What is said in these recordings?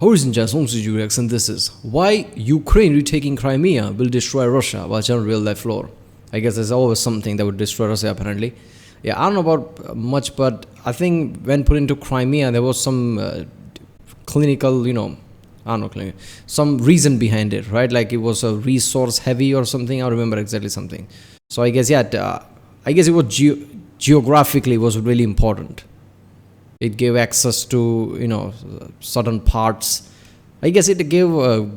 Original reaction. This is why Ukraine retaking Crimea will destroy Russia. Watch on real life lore. I guess there's always something that would destroy Russia apparently. Yeah, I don't know about much, but I think when put into Crimea, there was some clinical, I don't know, some reason behind it, right? Like it was a resource heavy or something. I don't remember exactly something. So I guess, I guess it was geographically was really important. It gave access to, certain parts. I guess it gave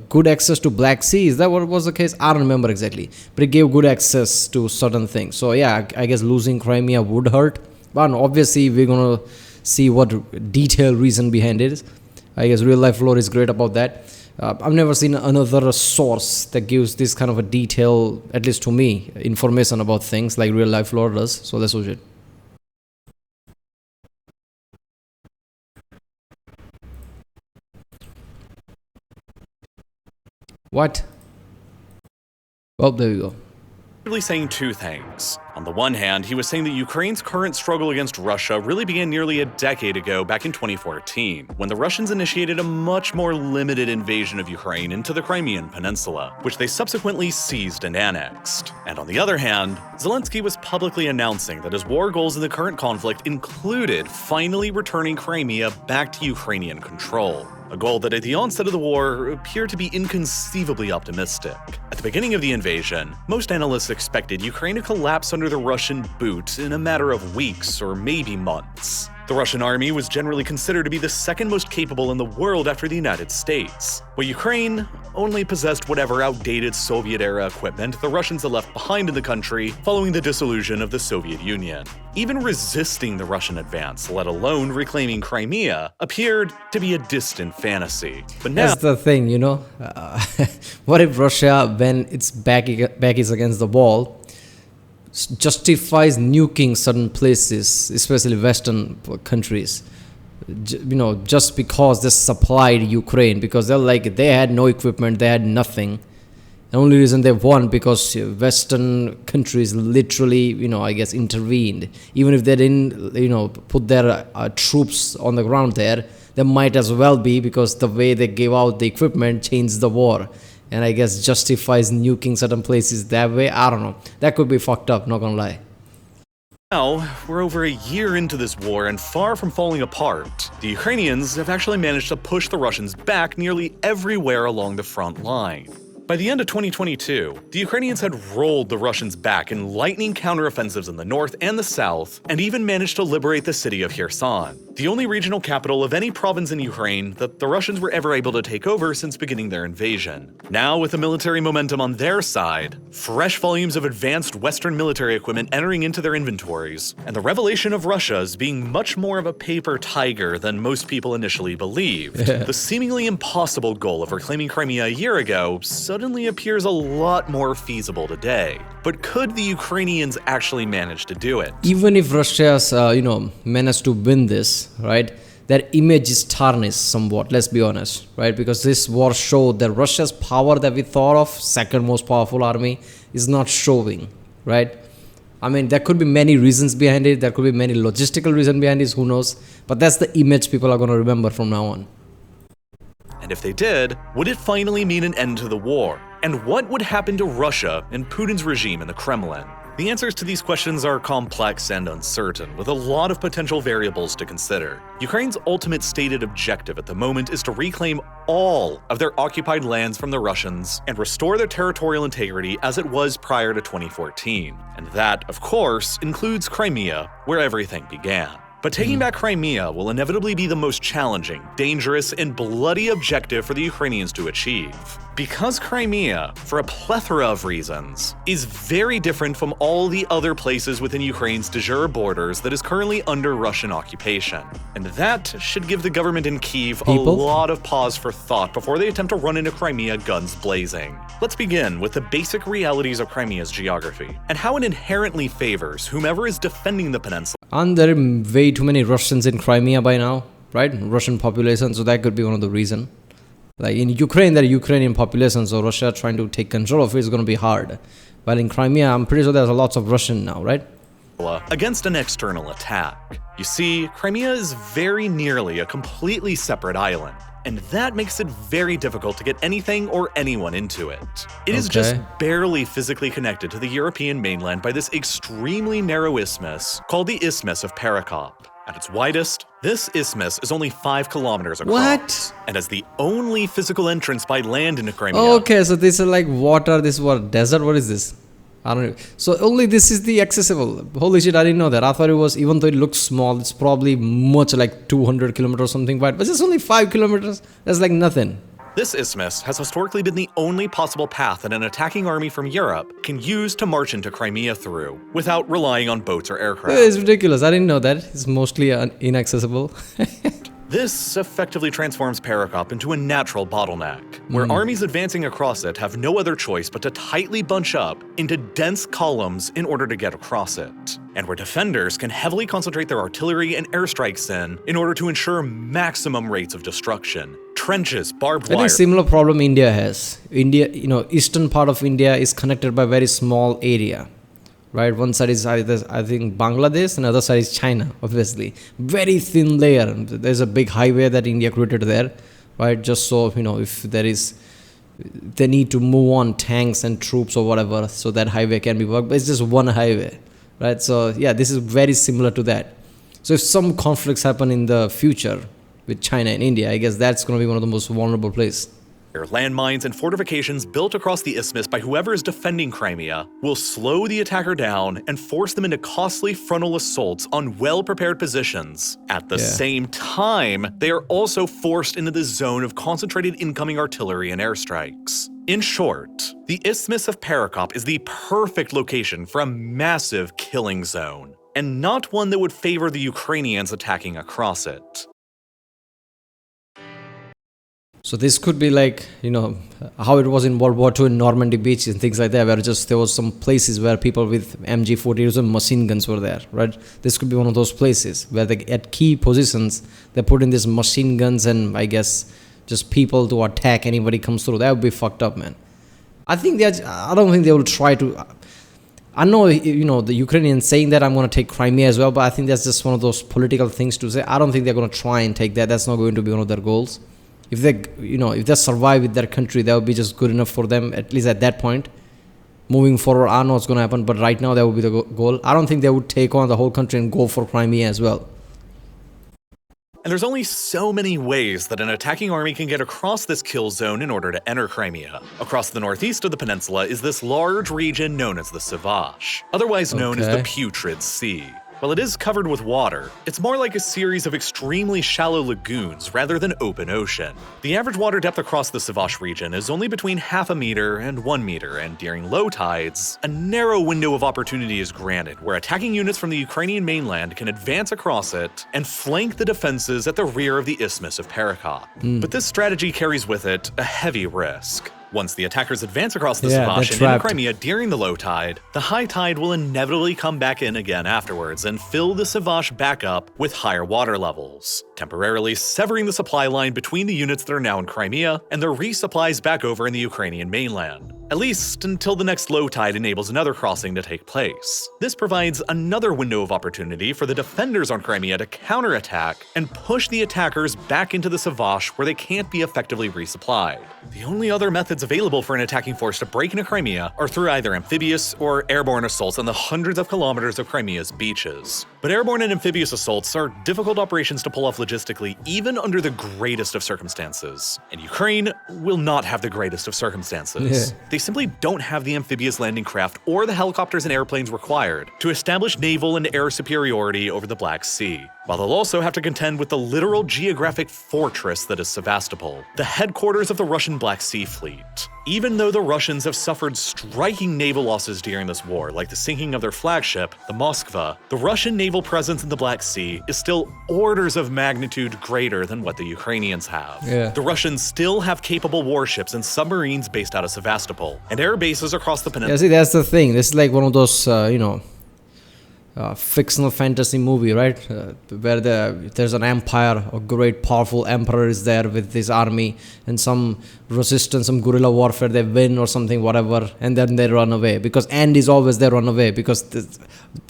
good access to Black Sea. Is that what was the case? I don't remember exactly. But it gave good access to certain things. So yeah, I guess losing Crimea would hurt. But obviously, we're going to see what detailed reason behind it is. I guess RealLifeLore is great about that. I've never seen another source that gives this kind of a detail, at least to me, information about things like RealLifeLore does. So that's what it. What? Well, there we go. Really saying two things. On the one hand, he was saying that Ukraine's current struggle against Russia really began nearly a decade ago, back in 2014, when the Russians initiated a much more limited invasion of Ukraine into the Crimean Peninsula, which they subsequently seized and annexed. And on the other hand, Zelensky was publicly announcing that his war goals in the current conflict included finally returning Crimea back to Ukrainian control. A goal that at the onset of the war appeared to be inconceivably optimistic. At the beginning of the invasion, most analysts expected Ukraine to collapse under the Russian boot in a matter of weeks or maybe months. The Russian army was generally considered to be the second most capable in the world after the United States, while Ukraine only possessed whatever outdated Soviet-era equipment the Russians had left behind in the country following the dissolution of the Soviet Union. Even resisting the Russian advance, let alone reclaiming Crimea, appeared to be a distant fantasy. But now— that's the thing, what if Russia, when its back is against the wall, justifies nuking certain places, especially Western countries, just because they supplied Ukraine, because they had no equipment, they had nothing. The only reason they won because Western countries literally, I guess, intervened. Even if they didn't, put their troops on the ground there, they might as well be, because the way they gave out the equipment changed the war. And I guess justifies nuking certain places that way. I don't know. That could be fucked up, not gonna lie. Now, we're over a year into this war and far from falling apart. The Ukrainians have actually managed to push the Russians back nearly everywhere along the front line. By the end of 2022, the Ukrainians had rolled the Russians back in lightning counteroffensives in the north and the south, and even managed to liberate the city of Kherson, the only regional capital of any province in Ukraine that the Russians were ever able to take over since beginning their invasion. Now, with the military momentum on their side, fresh volumes of advanced Western military equipment entering into their inventories, and the revelation of Russia as being much more of a paper tiger than most people initially believed, the seemingly impossible goal of reclaiming Crimea a year ago suddenly appears a lot more feasible today. But could the Ukrainians actually manage to do it? Even if Russia's, managed to win this, right, their image is tarnished somewhat, let's be honest, right? Because this war showed that Russia's power that we thought of, second most powerful army, is not showing, right? I mean, there could be many reasons behind it. There could be many logistical reasons behind it, who knows? But that's the image people are going to remember from now on. And if they did, would it finally mean an end to the war? And what would happen to Russia and Putin's regime in the Kremlin? The answers to these questions are complex and uncertain, with a lot of potential variables to consider. Ukraine's ultimate stated objective at the moment is to reclaim all of their occupied lands from the Russians and restore their territorial integrity as it was prior to 2014. And that, of course, includes Crimea, where everything began. But taking back Crimea will inevitably be the most challenging, dangerous, and bloody objective for the Ukrainians to achieve. Because Crimea, for a plethora of reasons, is very different from all the other places within Ukraine's de jure borders that is currently under Russian occupation. And that should give the government in Kyiv a lot of pause for thought before they attempt to run into Crimea guns blazing. Let's begin with the basic realities of Crimea's geography, and how it inherently favors whomever is defending the peninsula. Aren't there way too many Russians in Crimea by now, right? Russian population, so that could be one of the reasons. Like in Ukraine, there are Ukrainian population, so Russia trying to take control of it is going to be hard. But in Crimea, I'm pretty sure there's lots of Russian now, right? against an external attack. You see, Crimea is very nearly a completely separate island, and that makes it very difficult to get anything or anyone into it. It is just barely physically connected to the European mainland by this extremely narrow isthmus called the Isthmus of Perekop. At its widest, this isthmus is only 5 kilometers across. What? And as the only physical entrance by land into Crimea. Okay, so this is like water, this is what, desert, what is this? I don't know. So only this is the accessible. Holy shit, I didn't know that. I thought it was, even though it looks small, it's probably much like 200 kilometers or something wide. But it's only 5 kilometers. That's like nothing. This isthmus has historically been the only possible path that an attacking army from Europe can use to march into Crimea through, without relying on boats or aircraft. It's ridiculous. I didn't know that. It's mostly inaccessible. This effectively transforms Perekop into a natural bottleneck, where armies advancing across it have no other choice but to tightly bunch up into dense columns in order to get across it, and where defenders can heavily concentrate their artillery and airstrikes in order to ensure maximum rates of destruction. Trenches, barbed wire. I think similar problem India has. India, eastern part of India is connected by a very small area. Right, one side is I think Bangladesh, and the other side is China, obviously. Very thin layer. There's a big highway that India created there, right? Just so, if they need to move on tanks and troops or whatever, so that highway can be worked. But it's just one highway, right? So, yeah, this is very similar to that. So if some conflicts happen in the future with China and India, I guess that's going to be one of the most vulnerable places. Landmines and fortifications built across the isthmus by whoever is defending Crimea will slow the attacker down and force them into costly frontal assaults on well-prepared positions. At the same time, they are also forced into the zone of concentrated incoming artillery and airstrikes. In short, the Isthmus of Perekop is the perfect location for a massive killing zone, and not one that would favor the Ukrainians attacking across it. So this could be like, how it was in World War II in Normandy beaches and things like that, where there was some places where people with MG40s and machine guns were there, right? This could be one of those places where at key positions, they put in these machine guns and I guess just people to attack anybody comes through. That would be fucked up, man. I don't think they will try to. I know, the Ukrainians saying that I'm going to take Crimea as well, but I think that's just one of those political things to say. I don't think they're going to try and take that. That's not going to be one of their goals. If they survive with their country, that would be just good enough for them, at least at that point. Moving forward, I don't know what's going to happen, but right now that would be the goal. I don't think they would take on the whole country and go for Crimea as well. And there's only so many ways that an attacking army can get across this kill zone in order to enter Crimea. Across the northeast of the peninsula is this large region known as the Savash, otherwise known as the Putrid Sea. While it is covered with water, it's more like a series of extremely shallow lagoons rather than open ocean. The average water depth across the Savash region is only between 0.5 meter and 1 meter, and during low tides, a narrow window of opportunity is granted where attacking units from the Ukrainian mainland can advance across it and flank the defenses at the rear of the Isthmus of Perekop. But this strategy carries with it a heavy risk. Once the attackers advance across the Savash and into Crimea during the low tide, the high tide will inevitably come back in again afterwards and fill the Savash back up with higher water levels, temporarily severing the supply line between the units that are now in Crimea and their resupplies back over in the Ukrainian mainland. At least until the next low tide enables another crossing to take place. This provides another window of opportunity for the defenders on Crimea to counterattack and push the attackers back into the Savash where they can't be effectively resupplied. The only other methods available for an attacking force to break into Crimea are through either amphibious or airborne assaults on the hundreds of kilometers of Crimea's beaches. But airborne and amphibious assaults are difficult operations to pull off logistically even under the greatest of circumstances. And Ukraine will not have the greatest of circumstances. They simply don't have the amphibious landing craft or the helicopters and airplanes required to establish naval and air superiority over the Black Sea, while they'll also have to contend with the literal geographic fortress that is Sevastopol, the headquarters of the Russian Black Sea Fleet. Even though the Russians have suffered striking naval losses during this war, like the sinking of their flagship, the Moskva, the Russian naval presence in the Black Sea is still orders of magnitude greater than what the Ukrainians have. The Russians still have capable warships and submarines based out of Sevastopol, and air bases across the peninsula. Yeah, see, that's the thing. This is like one of those, fictional fantasy movie, right? Where there's an empire, a great powerful emperor is there with his army, and some resistance, some guerrilla warfare, they win or something, whatever, and then they run away. Because end is always they run away because the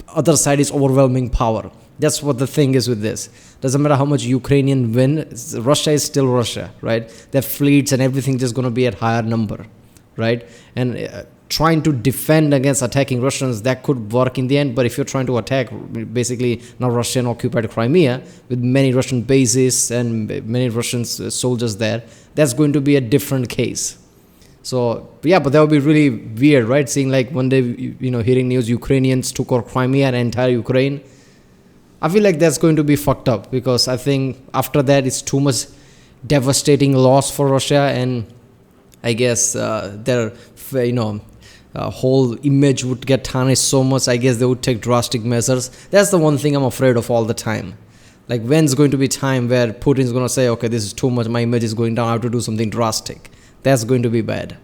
other side is overwhelming power. That's what the thing is with this. Doesn't matter how much Ukrainian win, Russia is still Russia, right? Their fleets and everything just going to be at higher number, right? And trying to defend against attacking Russians, that could work in the end. But if you're trying to attack basically now Russian occupied Crimea with many Russian bases and many Russian soldiers there, that's going to be a different case. So yeah, but that would be really weird, right? Seeing like one day, hearing news Ukrainians took over Crimea and entire Ukraine. I feel like that's going to be fucked up, because I think after that it's too much devastating loss for Russia, and I guess their whole image would get tarnished so much. I guess they would take drastic measures. That's the one thing I'm afraid of all the time. Like, when's going to be time where Putin's going to say, okay, this is too much, my image is going down, I have to do something drastic. That's going to be bad.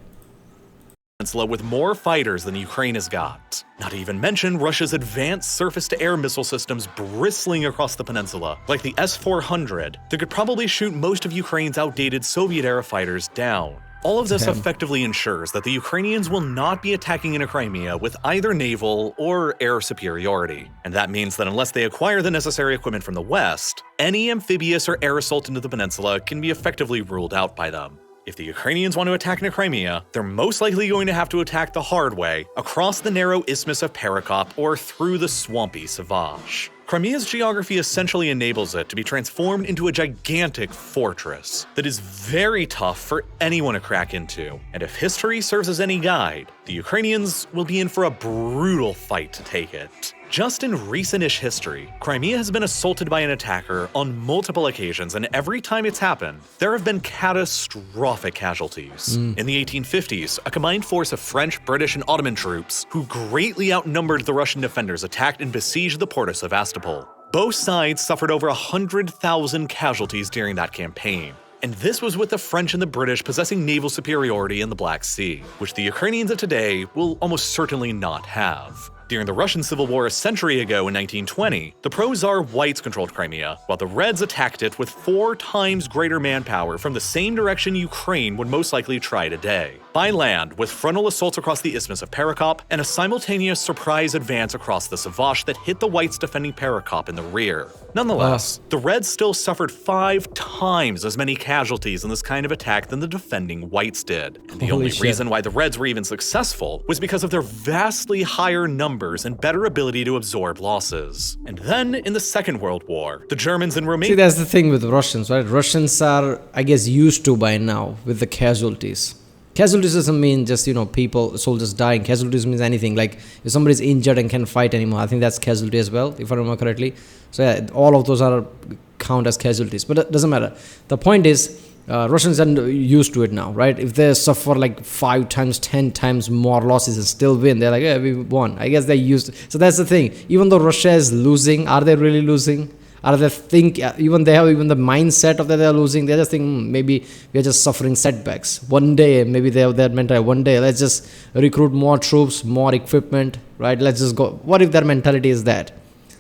Peninsula with more fighters than Ukraine has got. Not to even mention Russia's advanced surface-to-air missile systems bristling across the peninsula, like the S-400, that could probably shoot most of Ukraine's outdated Soviet-era fighters down. All of this effectively ensures that the Ukrainians will not be attacking into Crimea with either naval or air superiority. And that means that unless they acquire the necessary equipment from the West, any amphibious or air assault into the peninsula can be effectively ruled out by them. If the Ukrainians want to attack into Crimea, they're most likely going to have to attack the hard way, across the narrow isthmus of Perekop or through the swampy Savage. Crimea's geography essentially enables it to be transformed into a gigantic fortress that is very tough for anyone to crack into. And if history serves as any guide, the Ukrainians will be in for a brutal fight to take it. Just in recent-ish history, Crimea has been assaulted by an attacker on multiple occasions, and every time it's happened, there have been catastrophic casualties. In the 1850s, a combined force of French, British, and Ottoman troops, who greatly outnumbered the Russian defenders, attacked and besieged the port of Sevastopol. Both sides suffered over 100,000 casualties during that campaign. And this was with the French and the British possessing naval superiority in the Black Sea, which the Ukrainians of today will almost certainly not have. During the Russian Civil War a century ago in 1920, the pro-Tsar Whites controlled Crimea, while the Reds attacked it with 4 times greater manpower from the same direction Ukraine would most likely try today. By land, with frontal assaults across the isthmus of Perekop, and a simultaneous surprise advance across the Savage that hit the Whites defending Perekop in the rear. Nonetheless, the Reds still suffered 5 times as many casualties in this kind of attack than the defending Whites did. And the only reason why the Reds were even successful was because of their vastly higher numbers and better ability to absorb losses. And then, in the Second World War, the Germans and Romania— See, that's the thing with Russians, right? Russians are, I guess, used to by now with the casualties. Casualties doesn't mean just, people, soldiers dying. Casualties means anything. Like, if somebody's injured and can't fight anymore, I think that's casualty as well, if I remember correctly. So yeah, all of those are count as casualties. But it doesn't matter. The point is, Russians are used to it now, right? If they suffer like 5 times, 10 times more losses and still win, they're like, yeah, we won. I guess they're used. So that's the thing. Even though Russia is losing, are they really losing? Are they they have the mindset of that they're losing? They just think maybe we're just suffering setbacks. One day, maybe they have that mentality. One day, let's just recruit more troops, more equipment, right? Let's just go. What if their mentality is that?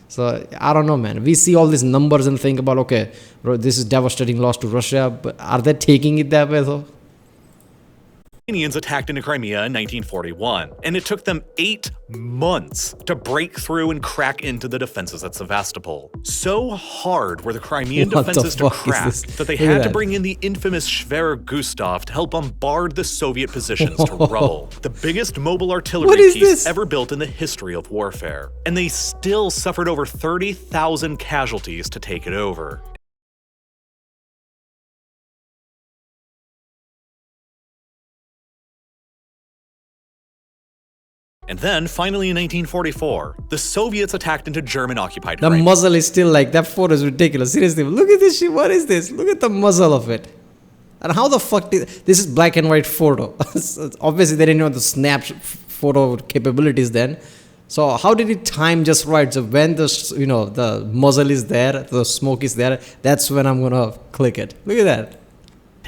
So I don't know, man. We see all these numbers and think about, okay, this is devastating loss to Russia, but are they taking it that way though? Ukrainians attacked into Crimea in 1941, and it took them 8 months to break through and crack into the defenses at Sevastopol. So hard were the Crimean defenses to crack that they had to bring in the infamous Schwerer Gustav to help bombard the Soviet positions to rubble. The biggest mobile artillery piece ever built in the history of warfare. And they still suffered over 30,000 casualties to take it over. And then, finally in 1944, the Soviets attacked into German-occupied Crimea. The muzzle is still like, that photo is ridiculous. Seriously, look at this shit. What is this? Look at the muzzle of it. And how the fuck this is black and white photo. Obviously, they didn't know the snap photo capabilities then. So how did it time just right? So when the muzzle is there, the smoke is there, that's when I'm gonna click it. Look at that.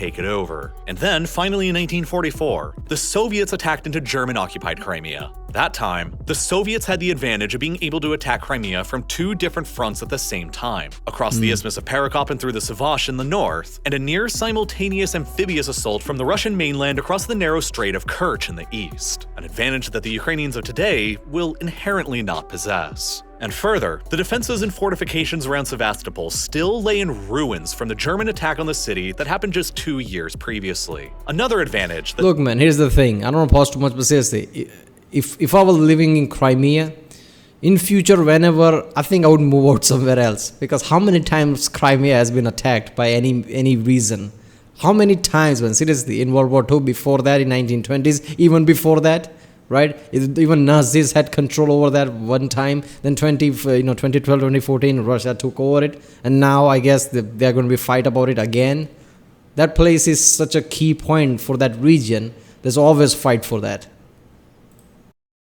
take it over. And then, finally in 1944, the Soviets attacked into German-occupied Crimea. That time, the Soviets had the advantage of being able to attack Crimea from two different fronts at the same time, across the Isthmus of Perekop and through the Savash in the north, and a near-simultaneous amphibious assault from the Russian mainland across the narrow Strait of Kerch in the east, an advantage that the Ukrainians of today will inherently not possess. And further, the defenses and fortifications around Sevastopol still lay in ruins from the German attack on the city that happened just 2 years previously. Another advantage that— Look, man, here's the thing. I don't want to pause too much, but seriously, if I was living in Crimea, in future, whenever, I think I would move out somewhere else. Because how many times Crimea has been attacked by any reason? How many times, man? Seriously, in World War II, before that, in 1920s, even before that, right? Even Nazis had control over that one time. Then 2012, 2014, Russia took over it. And now I guess they're going to be fight about it again. That place is such a key point for that region. There's always fight for that.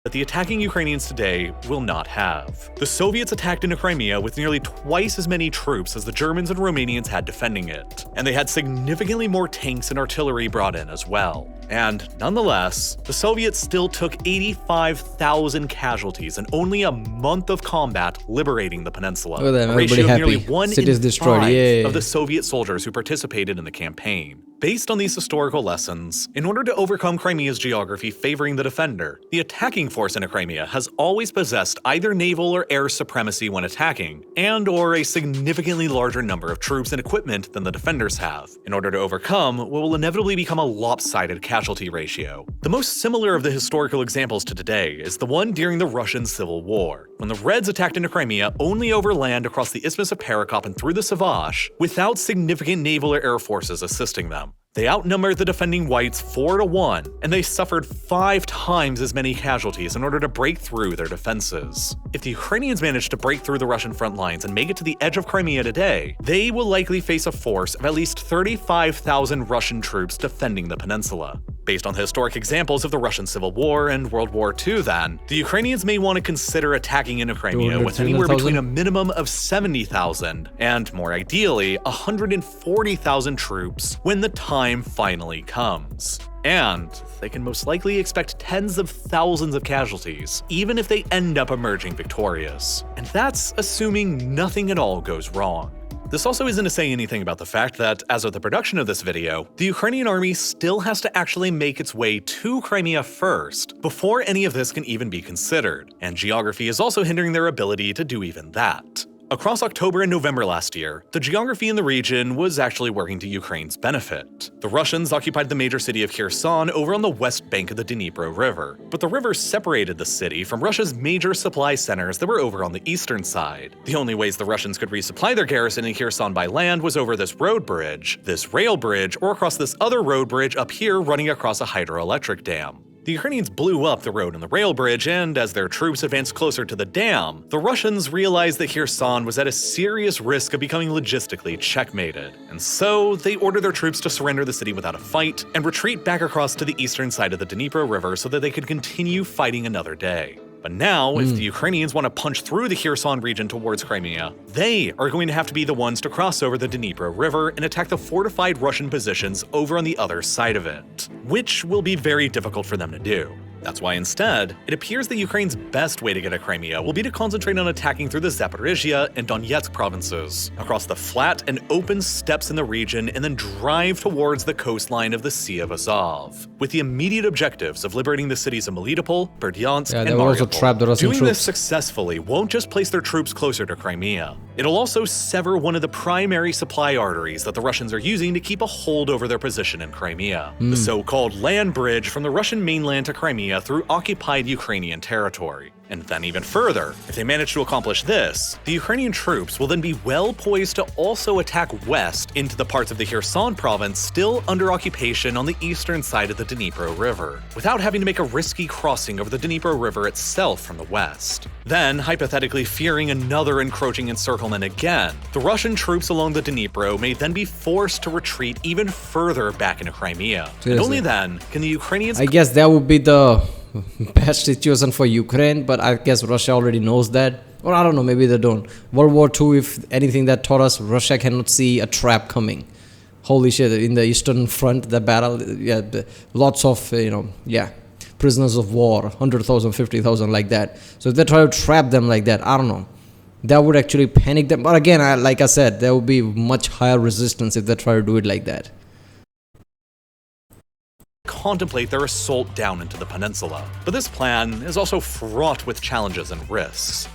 The attacking Ukrainians today will not have. The Soviets attacked into Crimea with nearly twice as many troops as the Germans and Romanians had defending it, and they had significantly more tanks and artillery brought in as well. And nonetheless, the Soviets still took 85,000 casualties in only a month of combat liberating the peninsula. Look at them, a ratio of everybody nearly happy. 1 Cities in destroyed. 5 Yay. of the Soviet soldiers who participated in the campaign. Based on these historical lessons, in order to overcome Crimea's geography favoring the defender, the attacking force in Crimea has always possessed either naval or air supremacy when attacking, and/or a significantly larger number of troops and equipment than the defenders have, in order to overcome what will inevitably become a lopsided casualty ratio. The most similar of the historical examples to today is the one during the Russian Civil War, when the Reds attacked into Crimea only over land across the Isthmus of Perekop and through the Savash, without significant naval or air forces assisting them. They outnumbered the defending whites 4-1, and they suffered 5 times as many casualties in order to break through their defenses. If the Ukrainians manage to break through the Russian front lines and make it to the edge of Crimea today, they will likely face a force of at least 35,000 Russian troops defending the peninsula. Based on the historic examples of the Russian Civil War and World War II then, the Ukrainians may want to consider attacking into Crimea with anywhere between a minimum of 70,000 and, more ideally, 140,000 troops when the time finally comes. And they can most likely expect tens of thousands of casualties, even if they end up emerging victorious. And that's assuming nothing at all goes wrong. This also isn't to say anything about the fact that, as of the production of this video, the Ukrainian army still has to actually make its way to Crimea first, before any of this can even be considered, and geography is also hindering their ability to do even that. Across October and November last year, the geography in the region was actually working to Ukraine's benefit. The Russians occupied the major city of Kherson over on the west bank of the Dnipro River, but the river separated the city from Russia's major supply centers that were over on the eastern side. The only ways the Russians could resupply their garrison in Kherson by land was over this road bridge, this rail bridge, or across this other road bridge up here running across a hydroelectric dam. The Ukrainians blew up the road and the rail bridge, and as their troops advanced closer to the dam, the Russians realized that Kherson was at a serious risk of becoming logistically checkmated. And so, they ordered their troops to surrender the city without a fight and retreat back across to the eastern side of the Dnipro River so that they could continue fighting another day. But now, if the Ukrainians want to punch through the Kherson region towards Crimea, they are going to have to be the ones to cross over the Dnipro River and attack the fortified Russian positions over on the other side of it, which will be very difficult for them to do. That's why instead, it appears that Ukraine's best way to get at Crimea will be to concentrate on attacking through the Zaporizhia and Donetsk provinces, across the flat and open steppes in the region, and then drive towards the coastline of the Sea of Azov, with the immediate objectives of liberating the cities of Melitopol, Berdyansk, and they will also Mariupol. trap the Russian Doing troops. this successfully won't just place their troops closer to Crimea. It'll also sever one of the primary supply arteries that the Russians are using to keep a hold over their position in Crimea, the so-called land bridge from the Russian mainland to Crimea through occupied Ukrainian territory. And then even further, if they manage to accomplish this, the Ukrainian troops will then be well poised to also attack west into the parts of the Kherson province still under occupation on the eastern side of the Dnipro River, without having to make a risky crossing over the Dnipro River itself from the west. Then, hypothetically fearing another encroaching encirclement again, the Russian troops along the Dnipro may then be forced to retreat even further back into Crimea. Seriously. And only then can the Ukrainians— I guess that would be the best situation for Ukraine, but I guess Russia already knows that. Or I don't know, maybe they don't. World War II, if anything that taught us, Russia cannot see a trap coming. Holy shit! In the Eastern Front, the battle, yeah, lots of prisoners of war, 100,000, 50,000, like that. So if they try to trap them like that, I don't know. That would actually panic them. But again, like I said, there would be much higher resistance if they try to do it like that. Contemplate their assault down into the peninsula. But this plan is also fraught with challenges and risks.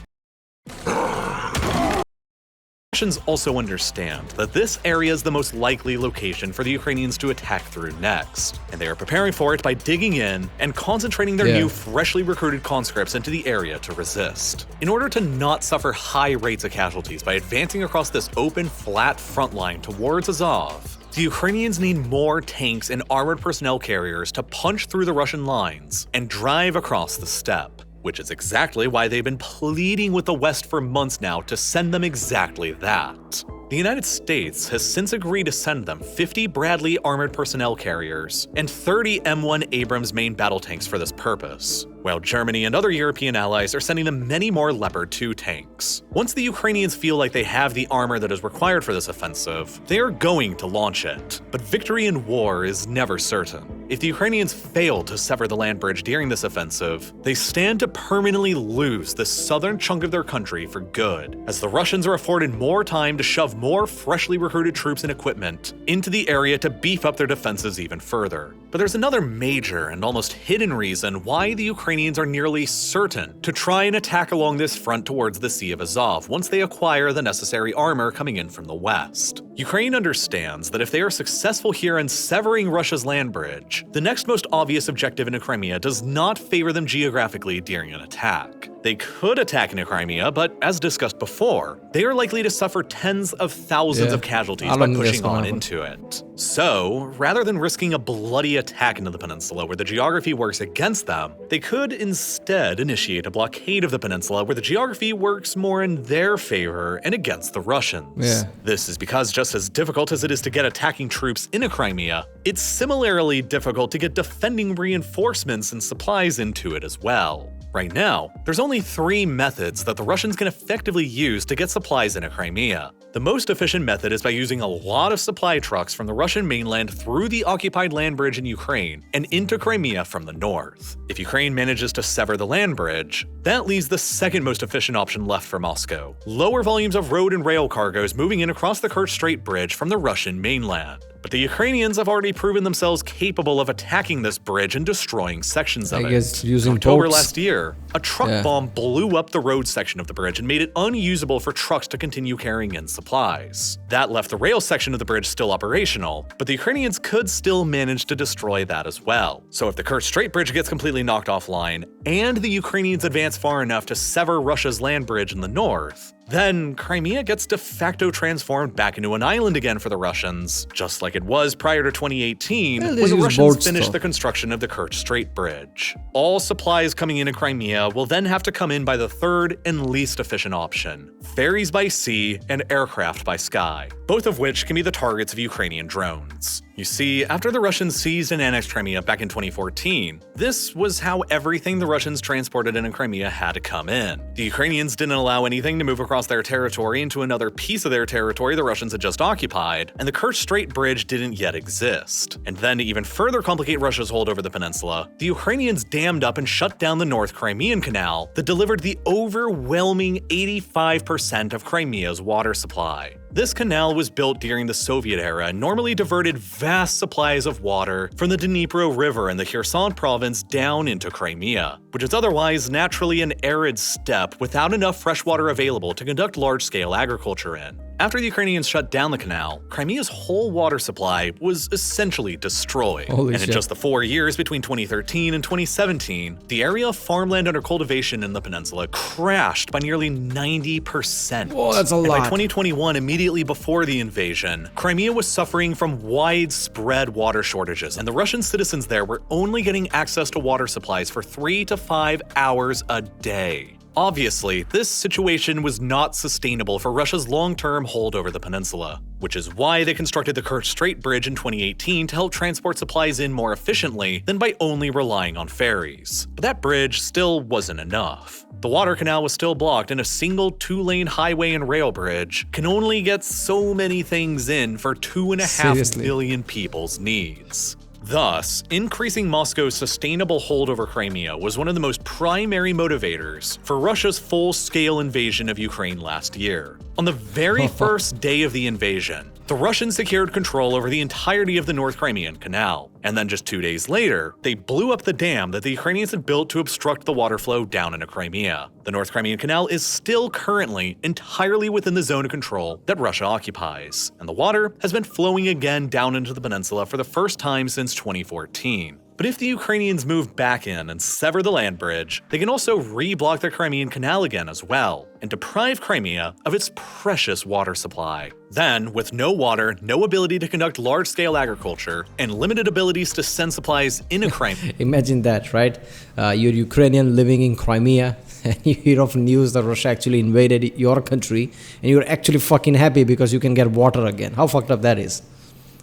Russians also understand that this area is the most likely location for the Ukrainians to attack through next, and they are preparing for it by digging in and concentrating their new freshly recruited conscripts into the area to resist. In order to not suffer high rates of casualties by advancing across this open, flat front line towards Azov, the Ukrainians need more tanks and armored personnel carriers to punch through the Russian lines and drive across the steppe. Which is exactly why they've been pleading with the West for months now to send them exactly that. The United States has since agreed to send them 50 Bradley armored personnel carriers and 30 M1 Abrams main battle tanks for this purpose, while Germany and other European allies are sending them many more Leopard 2 tanks. Once the Ukrainians feel like they have the armor that is required for this offensive, they are going to launch it. But victory in war is never certain. If the Ukrainians fail to sever the land bridge during this offensive, they stand to permanently lose the southern chunk of their country for good, as the Russians are afforded more time to shove more freshly recruited troops and equipment into the area to beef up their defenses even further. But there's another major and almost hidden reason why the Ukrainians are nearly certain to try and attack along this front towards the Sea of Azov once they acquire the necessary armor coming in from the west. Ukraine understands that if they are successful here in severing Russia's land bridge, the next most obvious objective in Crimea does not favor them geographically during an attack. They could attack into Crimea, but as discussed before, they are likely to suffer tens of thousands of casualties by pushing on into it. So, rather than risking a bloody attack into the peninsula where the geography works against them, they could instead initiate a blockade of the peninsula where the geography works more in their favor and against the Russians. This is because just as difficult as it is to get attacking troops into Crimea, it's similarly difficult to get defending reinforcements and supplies into it as well. Right now, there's only 3 methods that the Russians can effectively use to get supplies into Crimea. The most efficient method is by using a lot of supply trucks from the Russian mainland through the occupied land bridge in Ukraine and into Crimea from the north. If Ukraine manages to sever the land bridge, that leaves the second most efficient option left for Moscow: lower volumes of road and rail cargoes moving in across the Kerch Strait Bridge from the Russian mainland. But the Ukrainians have already proven themselves capable of attacking this bridge and destroying sections of it. Using in October boats. last year, a truck bomb blew up the road section of the bridge and made it unusable for trucks to continue carrying in supplies. That left the rail section of the bridge still operational, but the Ukrainians could still manage to destroy that as well. So if the Kerch Strait Bridge gets completely knocked offline, and the Ukrainians advance far enough to sever Russia's land bridge in the north, then Crimea gets de facto transformed back into an island again for the Russians, just like it was prior to 2018 when the Russians finished the construction of the Kerch Strait Bridge. All supplies coming into Crimea will then have to come in by the third and least efficient option: ferries by sea and aircraft by sky, both of which can be the targets of Ukrainian drones. You see, after the Russians seized and annexed Crimea back in 2014, this was how everything the Russians transported in Crimea had to come in. The Ukrainians didn't allow anything to move across their territory into another piece of their territory the Russians had just occupied, and the Kerch Strait Bridge didn't yet exist. And then to even further complicate Russia's hold over the peninsula, the Ukrainians dammed up and shut down the North Crimean Canal that delivered the overwhelming 85% of Crimea's water supply. This canal was built during the Soviet era and normally diverted vast supplies of water from the Dnipro River in the Kherson province down into Crimea, which is otherwise naturally an arid steppe without enough fresh water available to conduct large-scale agriculture in. After the Ukrainians shut down the canal, Crimea's whole water supply was essentially destroyed. And in just the 4 years between 2013 and 2017, the area of farmland under cultivation in the peninsula crashed by nearly 90%. Whoa, that's a lot. And by 2021, immediately before the invasion, Crimea was suffering from widespread water shortages, and the Russian citizens there were only getting access to water supplies for 3 to 5 hours a day. Obviously, this situation was not sustainable for Russia's long-term hold over the peninsula, which is why they constructed the Kerch Strait Bridge in 2018 to help transport supplies in more efficiently than by only relying on ferries. But that bridge still wasn't enough. The water canal was still blocked, and a single 2-lane highway and rail bridge can only get so many things in for 2.5 million people's needs. Thus, increasing Moscow's sustainable hold over Crimea was one of the most primary motivators for Russia's full-scale invasion of Ukraine last year. On the very first day of the invasion, the Russians secured control over the entirety of the North Crimean Canal, and then just 2 days later, they blew up the dam that the Ukrainians had built to obstruct the water flow down into Crimea. The North Crimean Canal is still currently entirely within the zone of control that Russia occupies, and the water has been flowing again down into the peninsula for the first time since 2014. But if the Ukrainians move back in and sever the land bridge, they can also re-block the Crimean Canal again as well, and deprive Crimea of its precious water supply. Then, with no water, no ability to conduct large-scale agriculture, and limited abilities to send supplies into Crimea. Imagine that, right? You're Ukrainian living in Crimea, and you hear of news that Russia actually invaded your country, and you're actually fucking happy because you can get water again. How fucked up that is.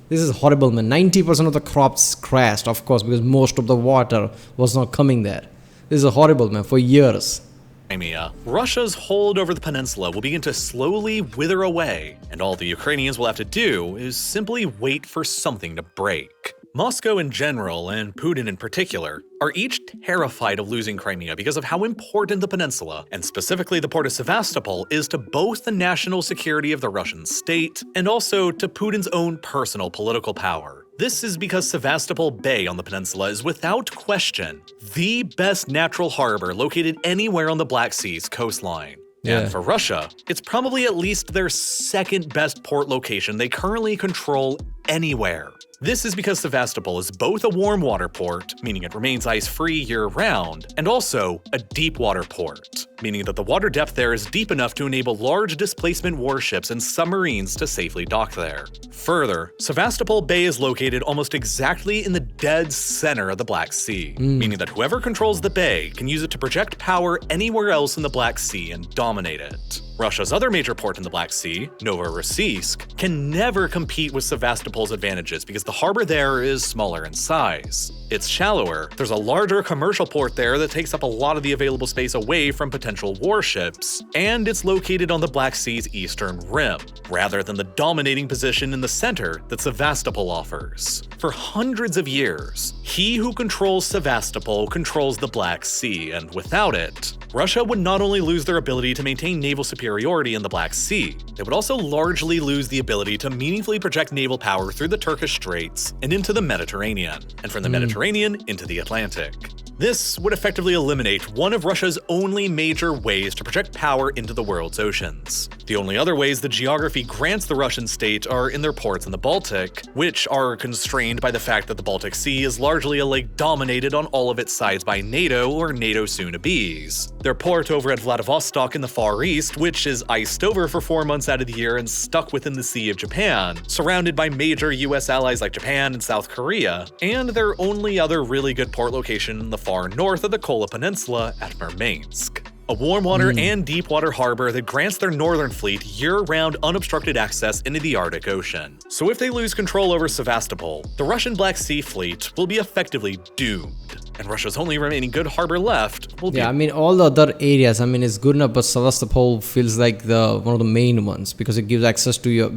This is horrible, man. 90% of the crops crashed, of course, because most of the water was not coming there. This is horrible, man, for years. Crimea, Russia's hold over the peninsula will begin to slowly wither away, and all the Ukrainians will have to do is simply wait for something to break. Moscow in general, and Putin in particular, are each terrified of losing Crimea because of how important the peninsula, and specifically the port of Sevastopol, is to both the national security of the Russian state and also to Putin's own personal political power. This is because Sevastopol Bay on the peninsula is without question the best natural harbor located anywhere on the Black Sea's coastline. Yeah. And for Russia, it's probably at least their second best port location they currently control anywhere. This is because Sevastopol is both a warm water port, meaning it remains ice-free year-round, and also a deep water port, meaning that the water depth there is deep enough to enable large displacement warships and submarines to safely dock there. Further, Sevastopol Bay is located almost exactly in the dead center of the Black Sea, meaning that whoever controls the bay can use it to project power anywhere else in the Black Sea and dominate it. Russia's other major port in the Black Sea, Novorossiysk, can never compete with Sevastopol's advantages because the harbor there is smaller in size. It's shallower, there's a larger commercial port there that takes up a lot of the available space away from potential warships, and it's located on the Black Sea's eastern rim, rather than the dominating position in the center that Sevastopol offers. For hundreds of years, he who controls Sevastopol controls the Black Sea, and without it, Russia would not only lose their ability to maintain naval superiority in the Black Sea, they would also largely lose the ability to meaningfully project naval power through the Turkish Straits and into the Mediterranean, and from the Mediterranean into the Atlantic. This would effectively eliminate one of Russia's only major ways to project power into the world's oceans. The only other ways the geography grants the Russian state are in their ports in the Baltic, which are constrained by the fact that the Baltic Sea is largely a lake dominated on all of its sides by NATO or NATO soon-to-bes. Their port over at Vladivostok in the Far East, which is iced over for 4 months out of the year and stuck within the Sea of Japan, surrounded by major US allies like Japan and South Korea, and their only other really good port location in the far north of the Kola Peninsula at Murmansk, a warm water and deep water harbor that grants their northern fleet year-round unobstructed access into the Arctic Ocean. So if they lose control over Sevastopol, the Russian Black Sea fleet will be effectively doomed, and Russia's only remaining good harbor left will be— Yeah, I mean, all the other areas, I mean, it's good enough, but Sevastopol feels like one of the main ones because it gives access to your,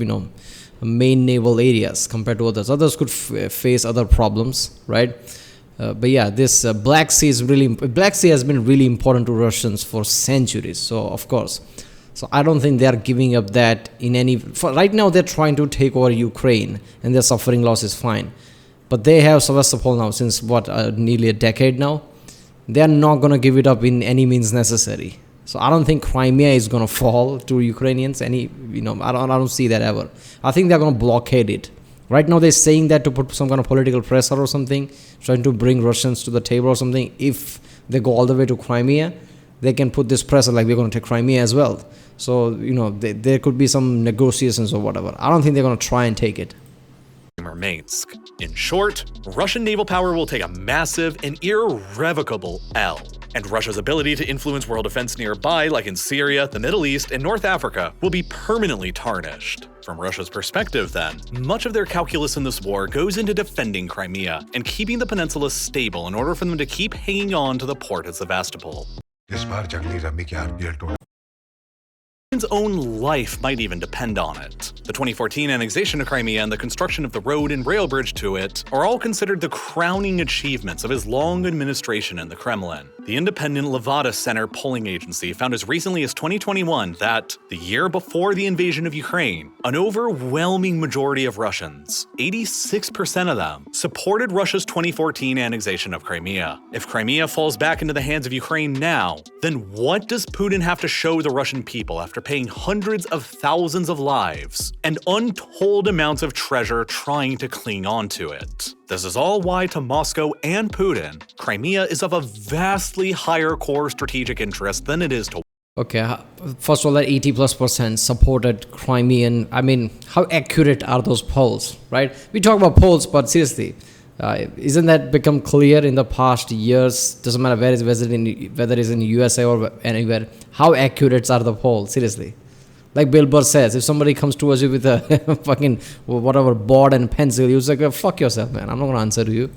main naval areas compared to others. Others could face other problems, right? But yeah, this Black Sea has been really important to Russians for centuries. So of course, I don't think they are giving up that in any. Right now, they're trying to take over Ukraine, and their suffering loss is fine. But they have Sevastopol now since nearly a decade now. They are not gonna give it up in any means necessary. So I don't think Crimea is gonna fall to Ukrainians. I don't see that ever. I think they're gonna blockade it. Right now, they're saying that to put some kind of political pressure or something, trying to bring Russians to the table or something. If they go all the way to Crimea, they can put this pressure like we're going to take Crimea as well. So, there could be some negotiations or whatever. I don't think they're going to try and take it. Murmansk. In short, Russian naval power will take a massive and irrevocable L. And Russia's ability to influence world events nearby, like in Syria, the Middle East, and North Africa, will be permanently tarnished. From Russia's perspective, then, much of their calculus in this war goes into defending Crimea and keeping the peninsula stable in order for them to keep hanging on to the port of Sevastopol. Putin's own life might even depend on it. The 2014 annexation of Crimea and the construction of the road and rail bridge to it are all considered the crowning achievements of his long administration in the Kremlin. The independent Levada Center polling agency found as recently as 2021 that, the year before the invasion of Ukraine, an overwhelming majority of Russians, 86% of them, supported Russia's 2014 annexation of Crimea. If Crimea falls back into the hands of Ukraine now, then what does Putin have to show the Russian people after paying hundreds of thousands of lives and untold amounts of treasure trying to cling onto it? This is all why, to Moscow and Putin, Crimea is of a vastly higher core strategic interest than it is to. Okay, first of all, that 80+% supported Crimean. I mean, how accurate are those polls, right? We talk about polls, but seriously, isn't that become clear in the past years? Doesn't matter whether it's in USA or anywhere. How accurate are the polls? Seriously. Like Bill Burr says, if somebody comes towards you with a fucking whatever board and pencil, you're like, fuck yourself, man. I'm not going to answer to you.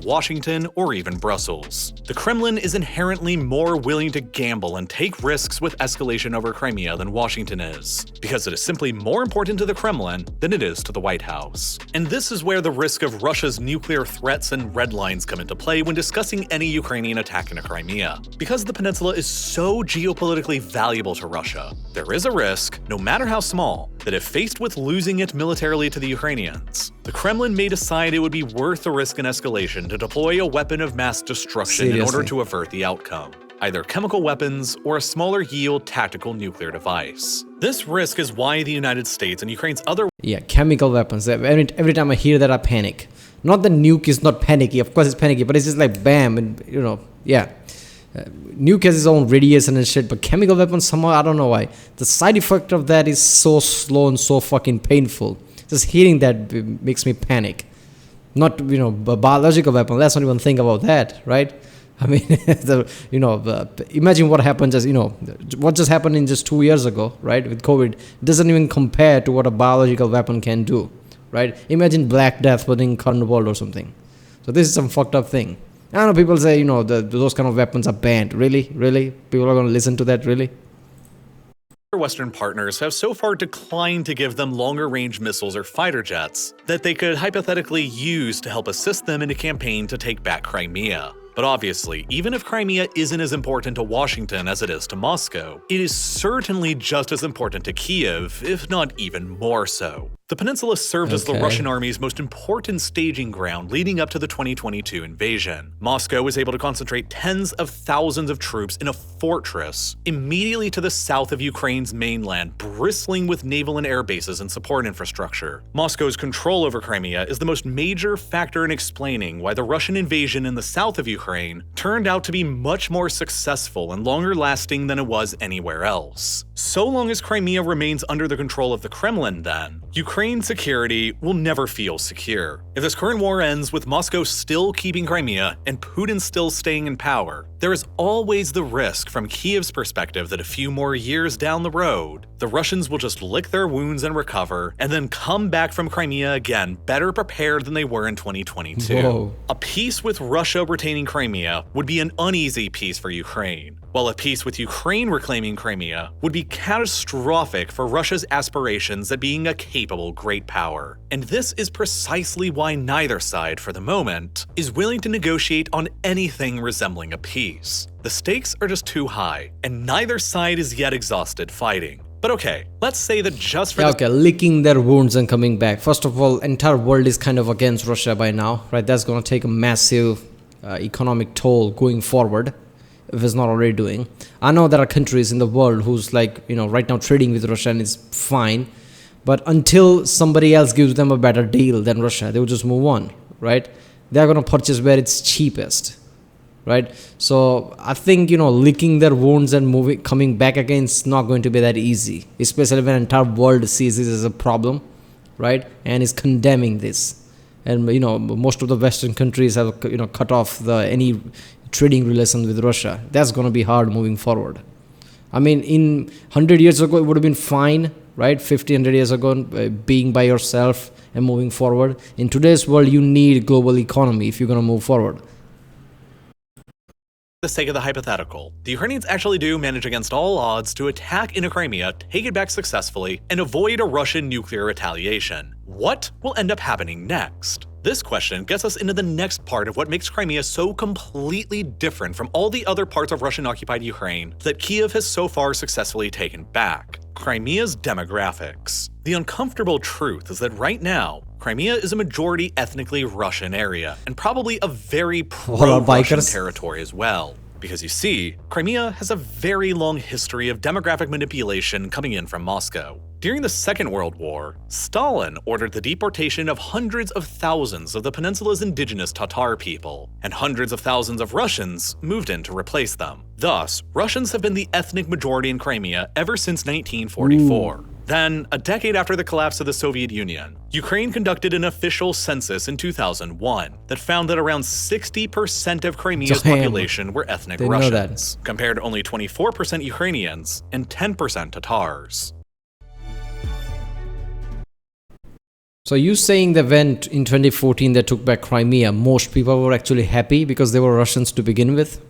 Washington, or even Brussels. The Kremlin is inherently more willing to gamble and take risks with escalation over Crimea than Washington is, because it is simply more important to the Kremlin than it is to the White House. And this is where the risk of Russia's nuclear threats and red lines come into play when discussing any Ukrainian attack into Crimea. Because the peninsula is so geopolitically valuable to Russia, there is a risk, no matter how small, that if faced with losing it militarily to the Ukrainians, the Kremlin may decide it would be worth the risk and escalation to deploy a weapon of mass destruction in order to avert the outcome, either chemical weapons or a smaller yield tactical nuclear device. This risk is why the United States and Ukraine's other chemical weapons. Every time I hear that, I panic. Not the nuke is not panicky, of course it's panicky, but it's just like bam, and nuke has its own radiation and shit, but chemical weapons somehow, I don't know why. The side effect of that is so slow and so fucking painful. Just hearing that makes me panic. Not, a biological weapon. Let's not even think about that, right? I mean, imagine what happened what just happened in just 2 years ago, right? With COVID, it doesn't even compare to what a biological weapon can do, right? Imagine Black Death within current world or something. So this is some fucked up thing. I know people say, those kind of weapons are banned. Really? People are going to listen to that, really? Western partners have so far declined to give them longer-range missiles or fighter jets that they could hypothetically use to help assist them in a campaign to take back Crimea. But obviously, even if Crimea isn't as important to Washington as it is to Moscow, it is certainly just as important to Kiev, if not even more so. The peninsula served as the Russian army's most important staging ground leading up to the 2022 invasion. Moscow was able to concentrate tens of thousands of troops in a fortress immediately to the south of Ukraine's mainland, bristling with naval and air bases and support infrastructure. Moscow's control over Crimea is the most major factor in explaining why the Russian invasion in the south of Ukraine turned out to be much more successful and longer lasting than it was anywhere else. So long as Crimea remains under the control of the Kremlin, then, Ukraine's security will never feel secure. If this current war ends with Moscow still keeping Crimea and Putin still staying in power, there is always the risk from Kiev's perspective that a few more years down the road, the Russians will just lick their wounds and recover, and then come back from Crimea again better prepared than they were in 2022. Whoa. A peace with Russia retaining Crimea would be an uneasy peace for Ukraine, while a peace with Ukraine reclaiming Crimea would be catastrophic for Russia's aspirations at being a capable great power. And this is precisely why neither side, for the moment, is willing to negotiate on anything resembling a peace. The stakes are just too high, and neither side is yet exhausted fighting. But okay, let's say that just for licking their wounds and coming back. First of all, entire world is kind of against Russia by now, right? That's going to take a massive economic toll going forward, if it's not already doing. I know there are countries in the world who's right now trading with Russia and it's fine. But until somebody else gives them a better deal than Russia, they will just move on, right? They're going to purchase where it's cheapest, right? So I think, licking their wounds and coming back again is not going to be that easy, especially when the entire world sees this as a problem, right? And is condemning this. and most of the Western countries have cut off any trading relation with Russia. That's going to be hard moving forward. I mean, in 100 years ago, it would have been fine, right? 50, 100 years ago, being by yourself and moving forward. In today's world, you need global economy if you're going to move forward. For the sake of the hypothetical, the Ukrainians actually do manage against all odds to attack into Crimea, take it back successfully, and avoid a Russian nuclear retaliation. What will end up happening next? This question gets us into the next part of what makes Crimea so completely different from all the other parts of Russian-occupied Ukraine that Kyiv has so far successfully taken back: Crimea's demographics. The uncomfortable truth is that right now, Crimea is a majority ethnically Russian area, and probably a very pro-Russian territory as well. Because you see, Crimea has a very long history of demographic manipulation coming in from Moscow. During the Second World War, Stalin ordered the deportation of hundreds of thousands of the peninsula's indigenous Tatar people, and hundreds of thousands of Russians moved in to replace them. Thus, Russians have been the ethnic majority in Crimea ever since 1944. Then, a decade after the collapse of the Soviet Union, Ukraine conducted an official census in 2001 that found that around 60% of Crimea's population were ethnic Russians, compared to only 24% Ukrainians and 10% Tatars. So you saying that when in 2014 they took back Crimea, most people were actually happy because they were Russians to begin with?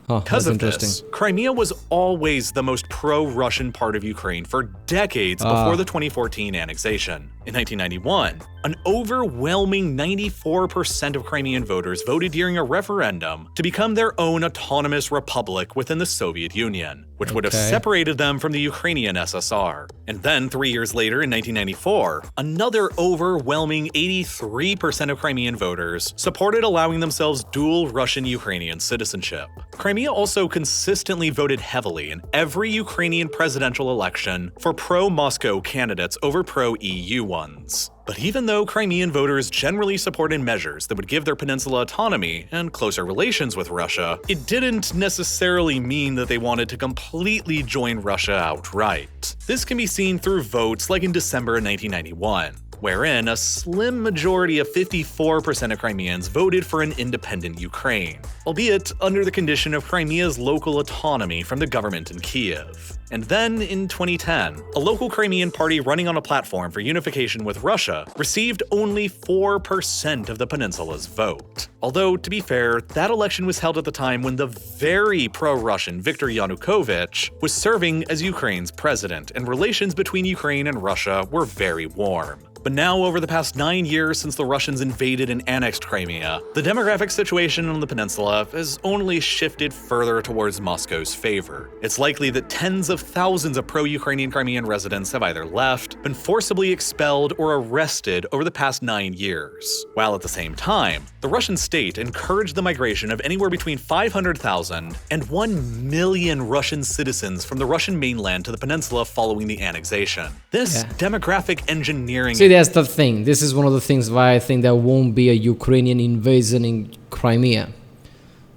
Because of this, Crimea was always the most pro-Russian part of Ukraine for decades before the 2014 annexation. In 1991, an overwhelming 94% of Crimean voters voted during a referendum to become their own autonomous republic within the Soviet Union, which would have separated them from the Ukrainian SSR. And then 3 years later, in 1994, another overwhelming 83% of Crimean voters supported allowing themselves dual Russian-Ukrainian citizenship. Crimea also consistently voted heavily in every Ukrainian presidential election for pro-Moscow candidates over pro-EU ones. But even though Crimean voters generally supported measures that would give their peninsula autonomy and closer relations with Russia, it didn't necessarily mean that they wanted to completely join Russia outright. This can be seen through votes like in December 1991, wherein a slim majority of 54% of Crimeans voted for an independent Ukraine, albeit under the condition of Crimea's local autonomy from the government in Kyiv. And then, in 2010, a local Crimean party running on a platform for unification with Russia received only 4% of the peninsula's vote. Although, to be fair, that election was held at the time when the very pro-Russian Viktor Yanukovych was serving as Ukraine's president, and relations between Ukraine and Russia were very warm. But now, over the past 9 years since the Russians invaded and annexed Crimea, the demographic situation on the peninsula has only shifted further towards Moscow's favor. It's likely that tens of thousands of pro-Ukrainian Crimean residents have either left, been forcibly expelled, or arrested over the past 9 years. While at the same time, the Russian state encouraged the migration of anywhere between 500,000 and 1 million Russian citizens from the Russian mainland to the peninsula following the annexation. This demographic engineering... That's the thing. This is one of the things why I think there won't be a Ukrainian invasion in Crimea.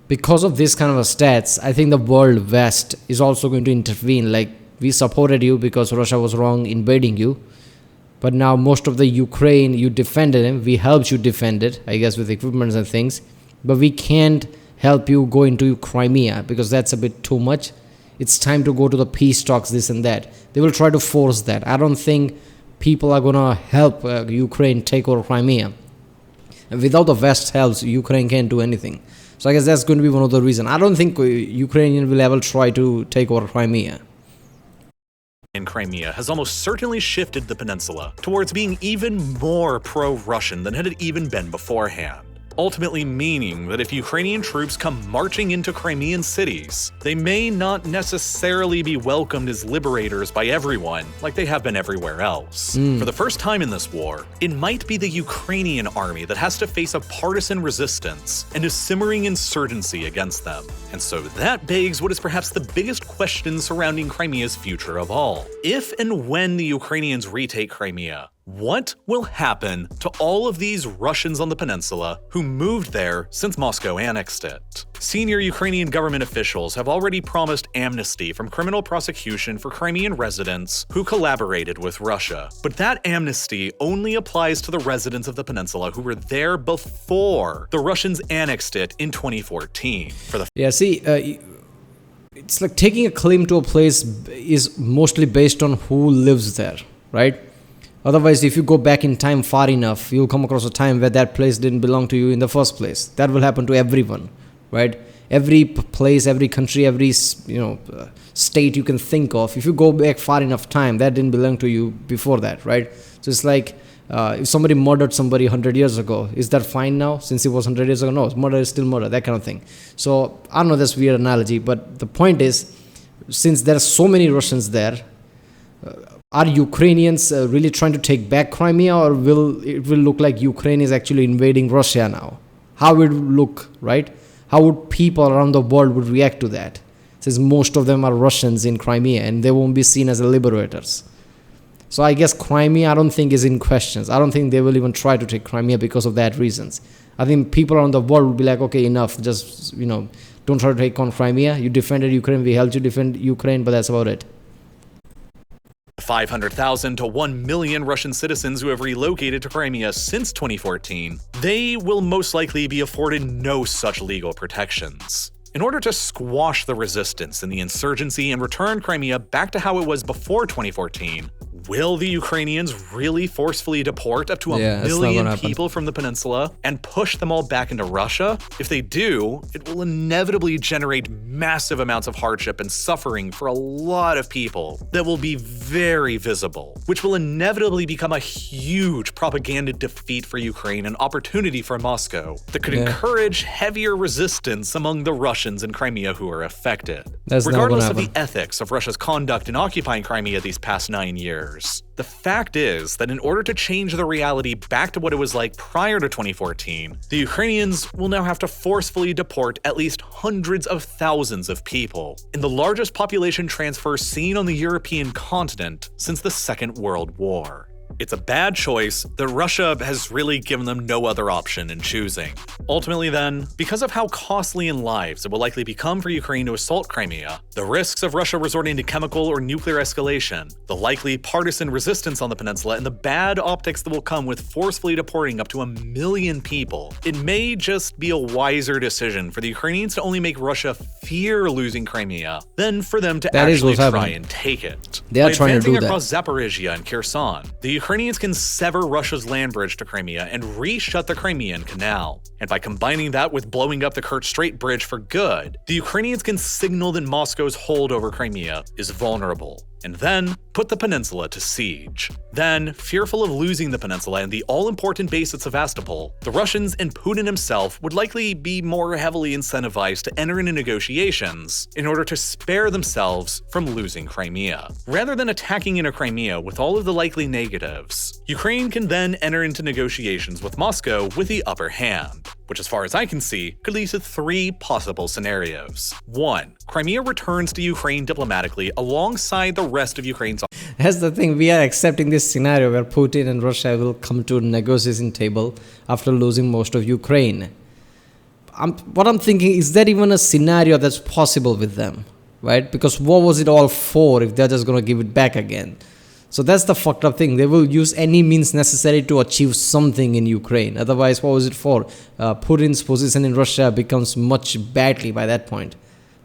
Because of this kind of stats, I think the world West is also going to intervene. Like, we supported you because Russia was wrong invading you. But now most of the Ukraine, you defended him. We helped you defend it, I guess, with equipment and things. But we can't help you go into Crimea because that's a bit too much. It's time to go to the peace talks, this and that. They will try to force that. I don't think people are going to help Ukraine take over Crimea. And without the West helps, Ukraine can't do anything. So I guess that's going to be one of the reasons. I don't think Ukrainian will ever try to take over Crimea. In Crimea has almost certainly shifted the peninsula towards being even more pro-Russian than it had even been beforehand. Ultimately meaning that if Ukrainian troops come marching into Crimean cities, they may not necessarily be welcomed as liberators by everyone like they have been everywhere else. For the first time in this war, it might be the Ukrainian army that has to face a partisan resistance and a simmering insurgency against them. And so that begs what is perhaps the biggest question surrounding Crimea's future of all. If and when the Ukrainians retake Crimea, What will happen to all of these Russians on the peninsula who moved there since Moscow annexed it? Senior Ukrainian government officials have already promised amnesty from criminal prosecution for Crimean residents who collaborated with Russia. But that amnesty only applies to the residents of the peninsula who were there before the Russians annexed it in 2014. It's like taking a claim to a place is mostly based on who lives there, right? Otherwise, if you go back in time far enough, you'll come across a time where that place didn't belong to you in the first place. That will happen to everyone, right? Every place, every country, every state you can think of. If you go back far enough time, that didn't belong to you before that, right? So it's like if somebody murdered somebody 100 years ago, is that fine now since it was 100 years ago? No, murder is still murder, that kind of thing. So I know that's a weird analogy, but the point is, since there are so many Russians there, are Ukrainians really trying to take back Crimea, or will it look like Ukraine is actually invading Russia now? How would it look, right? How would people around the world would react to that? Since most of them are Russians in Crimea and they won't be seen as liberators. So I guess Crimea, I don't think is in questions. I don't think they will even try to take Crimea because of that reasons. I think people around the world will be like, okay, enough. Just, don't try to take on Crimea. You defended Ukraine. We helped you defend Ukraine, but that's about it. 500,000 to 1 million Russian citizens who have relocated to Crimea since 2014, they will most likely be afforded no such legal protections. In order to squash the resistance and the insurgency and return Crimea back to how it was before 2014, will the Ukrainians really forcefully deport up to a million people from the peninsula and push them all back into Russia? If they do, it will inevitably generate massive amounts of hardship and suffering for a lot of people that will be very visible, which will inevitably become a huge propaganda defeat for Ukraine and opportunity for Moscow that could encourage heavier resistance among the Russians in Crimea who are affected. Regardless of the ethics of Russia's conduct in occupying Crimea these past 9 years, the fact is that in order to change the reality back to what it was like prior to 2014, the Ukrainians will now have to forcefully deport at least hundreds of thousands of people, in the largest population transfer seen on the European continent since the Second World War. It's a bad choice that Russia has really given them no other option in choosing. Ultimately then, because of how costly in lives it will likely become for Ukraine to assault Crimea, the risks of Russia resorting to chemical or nuclear escalation, the likely partisan resistance on the peninsula, and the bad optics that will come with forcefully deporting up to 1 million people, it may just be a wiser decision for the Ukrainians to only make Russia fear losing Crimea than for them to actually try and take it. They are trying to do that. Across Zaporizhia and Kherson, the Ukrainians can sever Russia's land bridge to Crimea and re-shut the Crimean Canal. And by combining that with blowing up the Kerch Strait Bridge for good, the Ukrainians can signal that Moscow's hold over Crimea is vulnerable, and then put the peninsula to siege. Then, fearful of losing the peninsula and the all-important base at Sevastopol, the Russians and Putin himself would likely be more heavily incentivized to enter into negotiations in order to spare themselves from losing Crimea. Rather than attacking into Crimea with all of the likely negatives, Ukraine can then enter into negotiations with Moscow with the upper hand, which as far as I can see, could lead to 3 possible scenarios. 1. Crimea returns to Ukraine diplomatically alongside the rest of Ukraine's. That's the thing, we are accepting this scenario where Putin and Russia will come to a negotiation table after losing most of Ukraine. What I'm thinking, is that even a scenario that's possible with them, right? Because what was it all for if they're just going to give it back again? So that's the fucked up thing. They will use any means necessary to achieve something in Ukraine. Otherwise, what was it for? Putin's position in Russia becomes much badly by that point.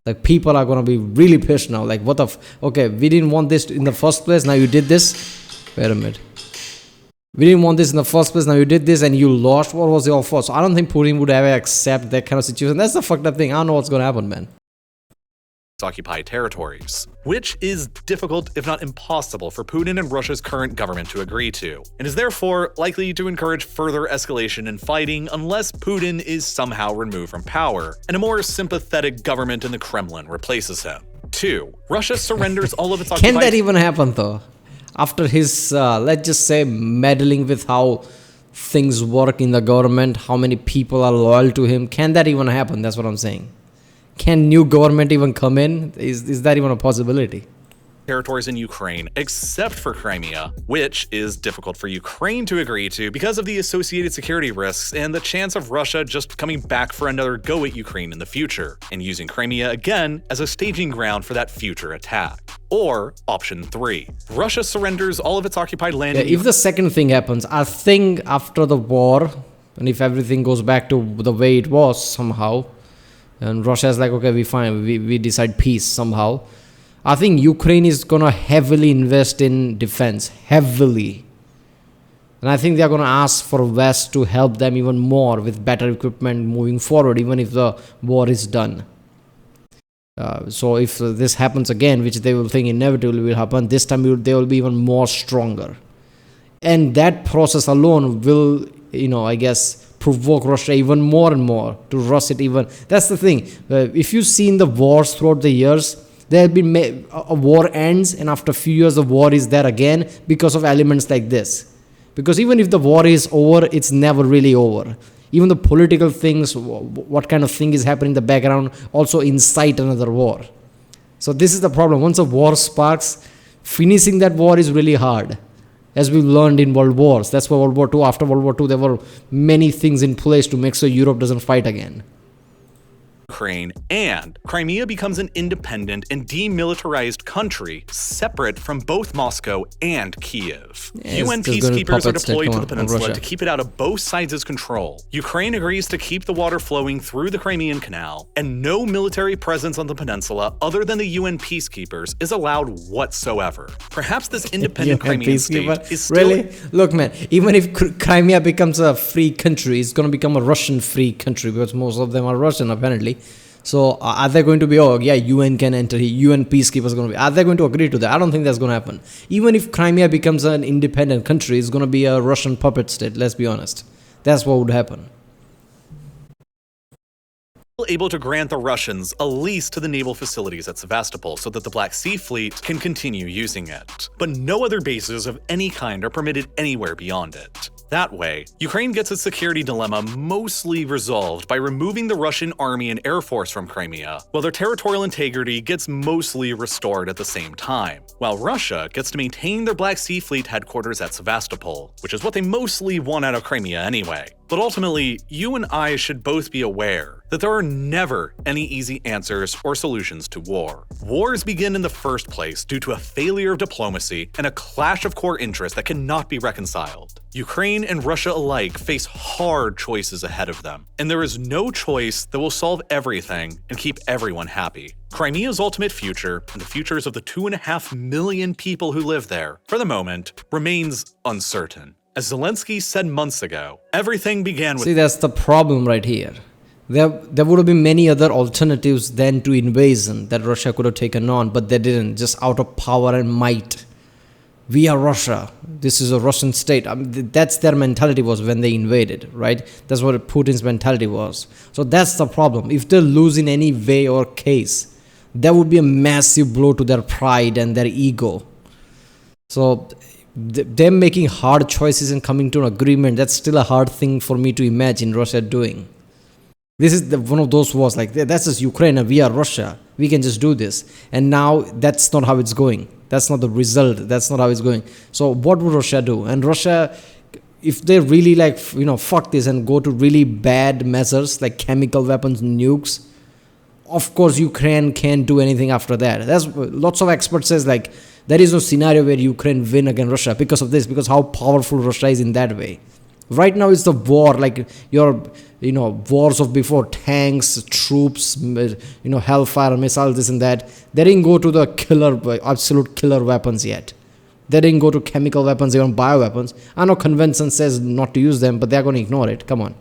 Like, people are going to be really pissed now. Like, what the okay, we didn't want this in the first place, now you did this? Wait a minute. We didn't want this in the first place, now you did this and you lost? What was your fault? So I don't think Putin would ever accept that kind of situation. That's the fucked up thing. I don't know what's going to happen, man. Occupied territories, which is difficult, if not impossible, for Putin and Russia's current government to agree to, and is therefore likely to encourage further escalation and fighting unless Putin is somehow removed from power and a more sympathetic government in the Kremlin replaces him. 2. Russia surrenders all of its occupied. Can that even happen though? After his, let's just say, meddling with how things work in the government, how many people are loyal to him, can that even happen? That's what I'm saying. Can new government even come in? Is that even a possibility? territories in Ukraine except for Crimea, which is difficult for Ukraine to agree to because of the associated security risks and the chance of Russia just coming back for another go at Ukraine in the future, and using Crimea again as a staging ground for that future attack. Or option 3, Russia surrenders all of its occupied land. If the second thing happens, I think after the war, and if everything goes back to the way it was somehow, and Russia is like, okay, we decide peace somehow, I think Ukraine is going to heavily invest in defense, heavily. And I think they are going to ask for West to help them even more with better equipment moving forward, even if the war is done. So if this happens again, which they will think inevitably will happen, this time they will be even more stronger. And that process alone will, I guess, provoke Russia even more and more to rush it even. That's the thing. If you've seen the wars throughout the years, there have been a war ends, and after a few years the war is there again because of elements like this. Because even if the war is over, it's never really over. Even the political things, what kind of thing is happening in the background, also incite another war. So this is the problem. Once a war sparks, finishing that war is really hard, as we learned in World Wars. That's why World War II, after World War II, there were many things in place to make sure Europe doesn't fight again. Ukraine, and Crimea becomes an independent and demilitarized country separate from both Moscow and Kiev. UN peacekeepers are deployed to the peninsula to keep it out of both sides' control. Ukraine agrees to keep the water flowing through the Crimean Canal, and no military presence on the peninsula other than the UN peacekeepers is allowed whatsoever. Perhaps this independent Crimean state is still... Really? Look, man, even if Crimea becomes a free country, it's going to become a Russian free country because most of them are Russian, apparently. So are they going to be, UN can enter here, UN peacekeepers are going to be, are they going to agree to that? I don't think that's going to happen. Even if Crimea becomes an independent country, it's going to be a Russian puppet state, let's be honest. That's what would happen. Able to grant the Russians a lease to the naval facilities at Sevastopol so that the Black Sea Fleet can continue using it. But no other bases of any kind are permitted anywhere beyond it. That way, Ukraine gets its security dilemma mostly resolved by removing the Russian army and air force from Crimea, while their territorial integrity gets mostly restored at the same time, while Russia gets to maintain their Black Sea Fleet headquarters at Sevastopol, which is what they mostly want out of Crimea anyway. But ultimately, you and I should both be aware that there are never any easy answers or solutions to war. Wars begin in the first place due to a failure of diplomacy and a clash of core interests that cannot be reconciled. Ukraine and Russia alike face hard choices ahead of them, and there is no choice that will solve everything and keep everyone happy. Crimea's ultimate future, and the futures of the 2.5 million people who live there, for the moment, remains uncertain. As Zelensky said months ago, everything began with... See, that's the problem right here. There would have been many other alternatives than to invasion that Russia could have taken on, but they didn't, just out of power and might. We are Russia. This is a Russian state. I mean, that's their mentality was when they invaded, right? That's what Putin's mentality was. So that's the problem. If they lose in any way or case, that would be a massive blow to their pride and their ego. So them making hard choices and coming to an agreement, that's still a hard thing for me to imagine Russia doing. This is one of those wars, like, that's just Ukraine and we are Russia. We can just do this. And now that's not how it's going. That's not the result. That's not how it's going. So what would Russia do? And Russia, if they really fuck this and go to really bad measures like chemical weapons, nukes, of course Ukraine can't do anything after that. That's lots of experts says like there is no scenario where Ukraine win against Russia because of this, because how powerful Russia is in that way. Right now it's the war, like your wars of before, tanks, troops, hellfire missiles, this and that. They didn't go to the absolute killer weapons yet. They didn't go to chemical weapons, even bioweapons. I know convention says not to use them, but they're going to ignore it. Come on.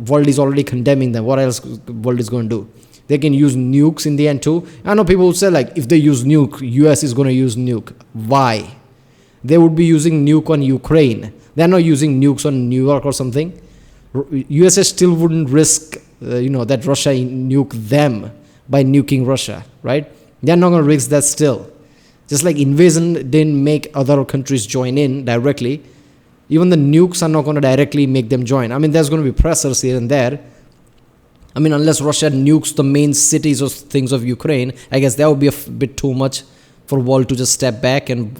World is already condemning them. What else world is going to do? They can use nukes in the end too. I know people who say like if they use nuke, US is going to use nuke. Why? They would be using nuke on Ukraine. They're not using nukes on New York or something. USA still wouldn't risk, that Russia nuke them by nuking Russia, right? They're not going to risk that still. Just like invasion didn't make other countries join in directly, even the nukes are not going to directly make them join. I mean, there's going to be pressures here and there. I mean, unless Russia nukes the main cities or things of Ukraine, I guess that would be a bit too much. for world to just step back and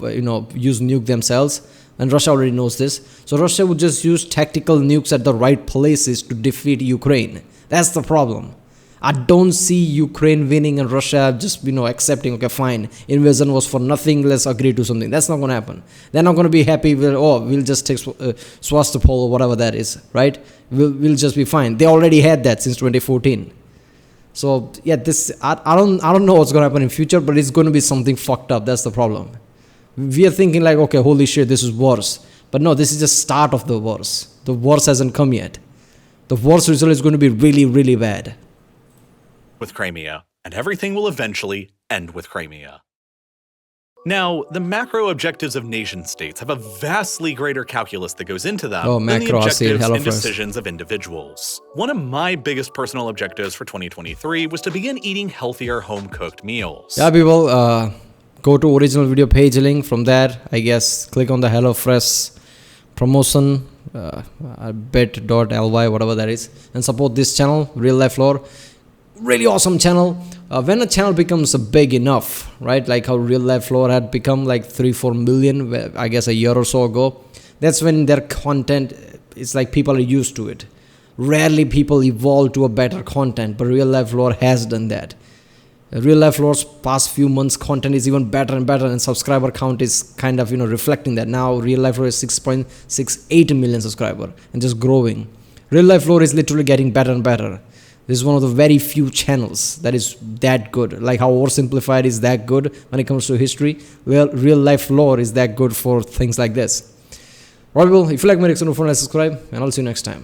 use nuke themselves, and Russia already knows this. So Russia would just use tactical nukes at the right places to defeat Ukraine. That's the problem. I don't see Ukraine winning and Russia just accepting, okay, fine, invasion was for nothing, let's agree to something. That's not going to happen. They're not going to be happy with, we'll just take Swastopol or whatever that is, right? We'll just be fine. They already had that since 2014. So yeah, I don't know what's going to happen in future, but it's going to be something fucked up. That's the problem. We are thinking like, okay, holy shit, this is worse. But no, this is just start of the worst. The worst hasn't come yet. The worst result is going to be really, really bad. With Crimea, and everything will eventually end with Crimea. Now, the macro objectives of nation-states have a vastly greater calculus that goes into them than the objectives and decisions of individuals. One of my biggest personal objectives for 2023 was to begin eating healthier home-cooked meals. Yeah, people, go to original video page link. From there, I guess, click on the HelloFresh promotion, bit.ly, whatever that is, and support this channel, RealLifeLore. Really awesome channel. When a channel becomes big enough, right, like how RealLifeLore had become like 3-4 million, I guess a year or so ago, that's when their content, it's like people are used to it. Rarely people evolve to a better content, but RealLifeLore has done that. RealLifeLore's past few months content is even better and better, and subscriber count is kind of reflecting that. Now RealLifeLore is 6.68 million subscriber and just growing. RealLifeLore is literally getting better and better. This is one of the very few channels that is that good. Like how Oversimplified is that good when it comes to history. Well, RealLifeLore is that good for things like this. Alright, well, if you like my reaction, don't forget to subscribe, and I'll see you next time.